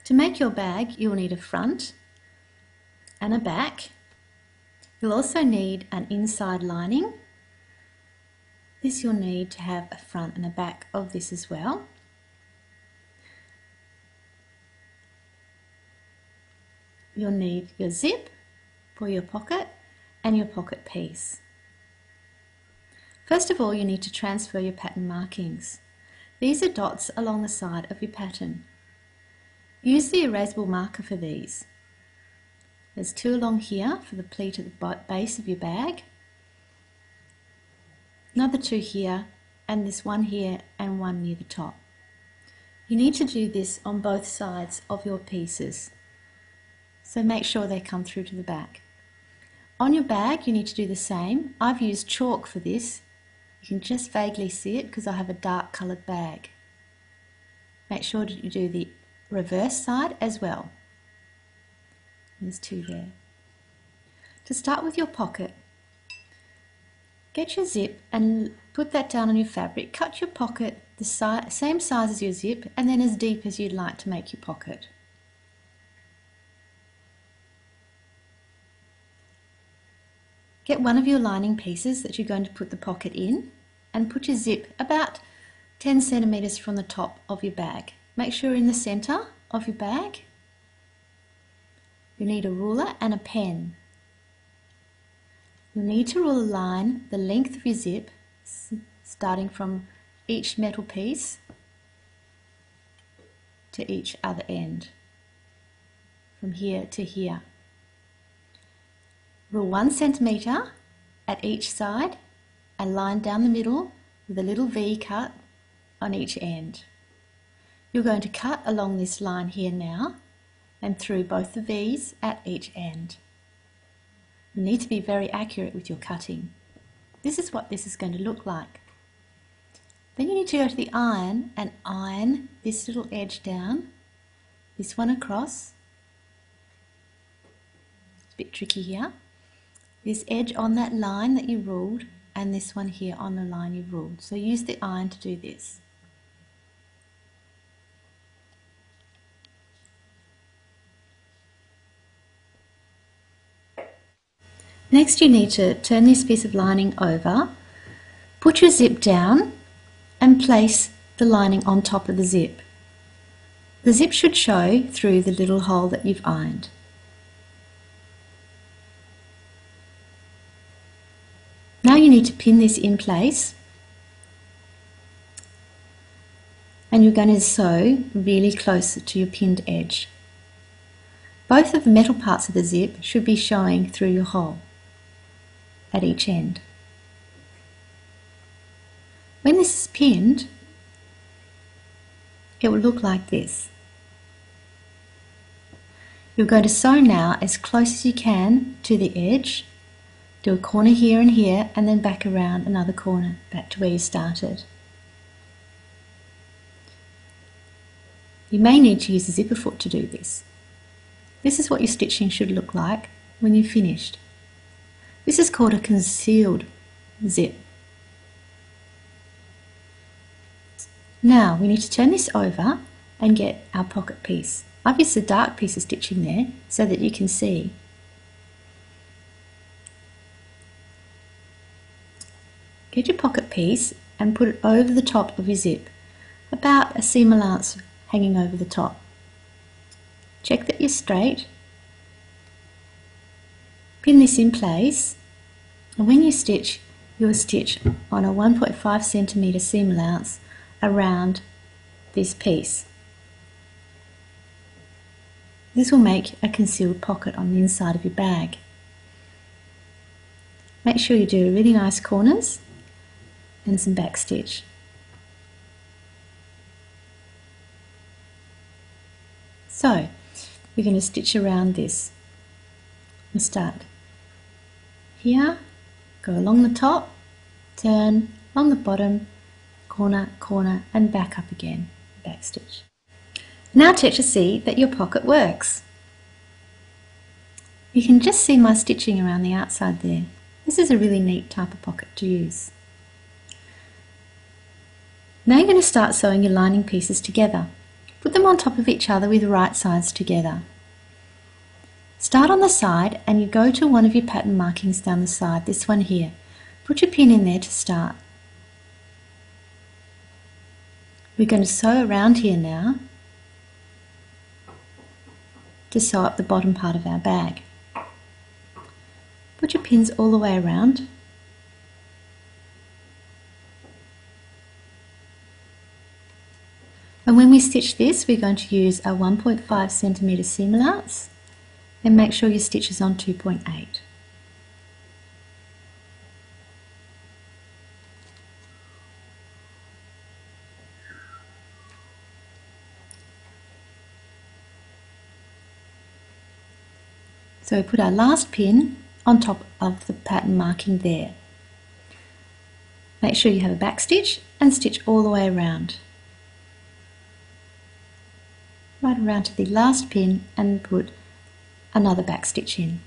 To make your bag, you'll need a front and a back. You'll also need an inside lining. This you'll need to have a front and a back of this as well. You'll need your zip for your pocket and your pocket piece. First of all, you need to transfer your pattern markings. These are dots along the side of your pattern. Use the erasable marker for these. There's 2 along here for the pleat at the base of your bag, another 2 here, and this 1 here and 1 near the top. You need to do this on both sides of your pieces, so make sure they come through to the back. On your bag you need to do the same. I've used chalk for this. You can just vaguely see it because I have a dark coloured bag. Make sure that you do the reverse side as well. There's 2 there. To start with your pocket, get your zip and put that down on your fabric. Cut your pocket the same size as your zip and then as deep as you'd like to make your pocket. Get one of your lining pieces that you're going to put the pocket in and put your zip about 10 centimeters from the top of your bag. Make sure you're in the center of your bag. You need a ruler and a pen. You'll need to rule a line the length of your zip, starting from each metal piece to each other end, from here to here. Rule 1 centimeter at each side and line down the middle with a little V cut on each end. You're going to cut along this line here now and through both the V's at each end. You need to be very accurate with your cutting. This is what this is going to look like. Then you need to go to the iron and iron this little edge down, this one across. It's a bit tricky here. This edge on that line that you ruled and this one here on the line you've ruled. So use the iron to do this. Next you need to turn this piece of lining over, put your zip down and place the lining on top of the zip. The zip should show through the little hole that you've ironed. Now you need to pin this in place and you're going to sew really close to your pinned edge. Both of the metal parts of the zip should be showing through your hole at each end. When this is pinned, it will look like this. You're going to sew now as close as you can to the edge. Do a corner here and here and then back around another corner back to where you started. You may need to use a zipper foot to do this. This is what your stitching should look like when you've finished. This is called a concealed zip. Now we need to turn this over and get our pocket piece. I've used a dark piece of stitching there so that you can see. Get your pocket piece and put it over the top of your zip, about a seam allowance hanging over the top. Check that you're straight. Pin this in place, and when you stitch, you'll stitch on a 1.5 centimeter seam allowance around this piece. This will make a concealed pocket on the inside of your bag. Make sure you do really nice corners and some back stitch. So we're going to stitch around this. We'll start here, go along the top, turn along the bottom, corner, corner and back up again, back stitch. Now check to see that your pocket works. You can just see my stitching around the outside there. This is a really neat type of pocket to use. Now you're going to start sewing your lining pieces together. Put them on top of each other with right sides together. Start on the side and you go to one of your pattern markings down the side, this one here. Put your pin in there to start. We're going to sew around here now to sew up the bottom part of our bag. Put your pins all the way around. And when we stitch this, we're going to use a 1.5 centimetre seam allowance, and make sure your stitch is on 2.8. So we put our last pin on top of the pattern marking there. Make sure you have a back stitch and stitch all the way around. Right around to the last pin and put another back stitch in.